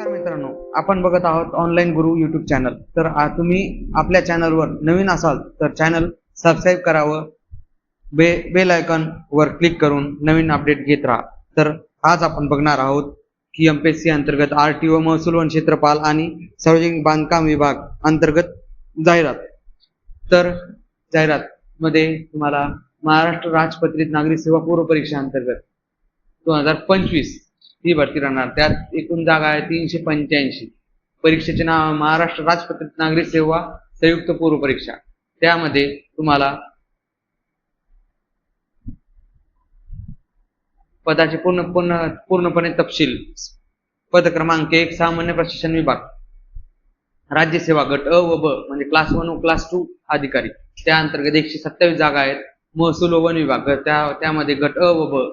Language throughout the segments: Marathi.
नमस्कार मित्रांनो, आपण बघत आहोत ऑनलाईन गुरु यूट्यूब चॅनल। तर तुम्ही आपल्या चॅनलवर नवीन असाल तर चॅनल सबस्क्राईब करावं, बेल आयकॉन वर क्लिक करून नवीन अपडेट घेत राहा। तर आज आपण बघणार आहोत की एमपीएससी अंतर्गत आरटीओ महसूल वन क्षेत्रपाल आणि सार्वजनिक बांधकाम विभाग अंतर्गत जाहिरात। तर जाहिरात मध्ये तुम्हाला महाराष्ट्र राजपत्रित नागरी सेवा पूर्व परीक्षा अंतर्गत 2025 ही भरती राहणार। त्यात एकूण जागा आहे 385। परीक्षेचे नाव महाराष्ट्र राजपत्रित नागरी सेवा संयुक्त पूर्व परीक्षा। त्यामध्ये तुम्हाला पदाचे पूर्णपणे तपशील। पद क्रमांक 1 सामान्य प्रशासन विभाग, राज्य सेवा गट अ व ब म्हणजे क्लास 1 व क्लास 2 अधिकारी। त्या अंतर्गत 127 जागा आहेत। महसूल व वन विभाग त्यामध्ये गट अ व ब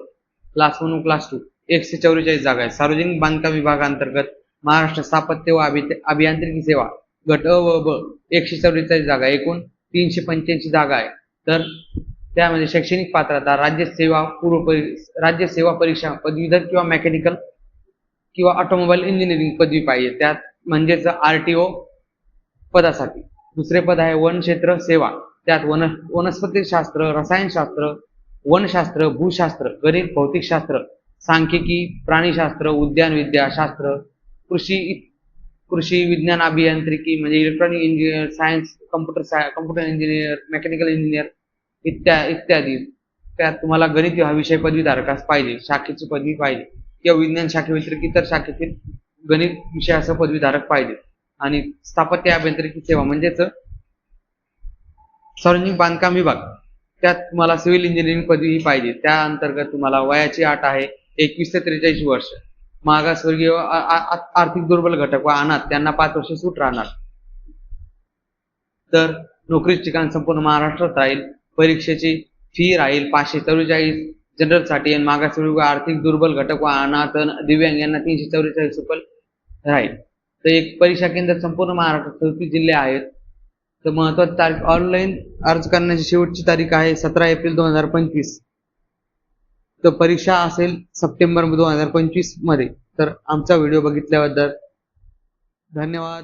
क्लास 1 व क्लास 2 144 जागा आहेत। सार्वजनिक बांधकाम विभाग अंतर्गत महाराष्ट्र स्थापत्य व अभियांत्रिकी सेवा गट अ व ब 144 जागा, एकूण 385 जागा आहे। तर त्यामध्ये शैक्षणिक पात्रता राज्य सेवा परीक्षा पदवीधर किंवा मेकॅनिकल किंवा ऑटोमोबाईल इंजिनिअरिंग पदवी पाहिजे, त्यात म्हणजेच आरटीओ पदासाठी। दुसरे पद आहे वन क्षेत्र सेवा, त्यात वनस्पती शास्त्र, रसायनशास्त्र, वनशास्त्र, भूशास्त्र, गणित, भौतिकशास्त्र, सांख्यिकी, प्राणीशास्त्र, उद्यानविद्या शास्त्र, कृषी विज्ञान, अभियांत्रिकी म्हणजे electronic engineer, science, computer engineer, mechanical engineer इत्यादी। त्यात तुम्हाला गणित हा विषय पदवीधारकास पाहिजे, शाखेची पदवी पाहिजे किंवा विज्ञान शाखेव्यतिरिक्त इतर शाखेतील गणित विषयासह पदवीधारक पाहिजे। आणि स्थापत्य अभियांत्रिकी सेवा म्हणजेच सार्वजनिक बांधकाम विभाग, त्यात तुम्हाला सिव्हिल इंजिनिअरिंग पदवी पाहिजे। त्या अंतर्गत तुम्हाला वयाची अट आहे 21 ते 43 वर्ष। मागासवर्गीय, आर्थिक दुर्बल घटक व अनाथ त्यांना 5 वर्ष सूट राहणार। तर नोकरीचे ठिकाण संपूर्ण महाराष्ट्रात राहील। परीक्षेची फी राहील 544 जनरल साठी आणि मागासवर्गीय, आर्थिक दुर्बल घटक व अनाथ दिव्यांग यांना 344 रुपये राहील। तर एक परीक्षा केंद्र संपूर्ण महाराष्ट्रात 34 जिल्हे आहेत। तर महत्त्वाची तारीख, ऑनलाईन अर्ज करण्याची शेवटची तारीख आहे 17 एप्रिल 2025। तर परीक्षा असेल सप्टेंबर 2025 मध्ये। तर आमचा व्हिडिओ बघितल्याबद्दल धन्यवाद।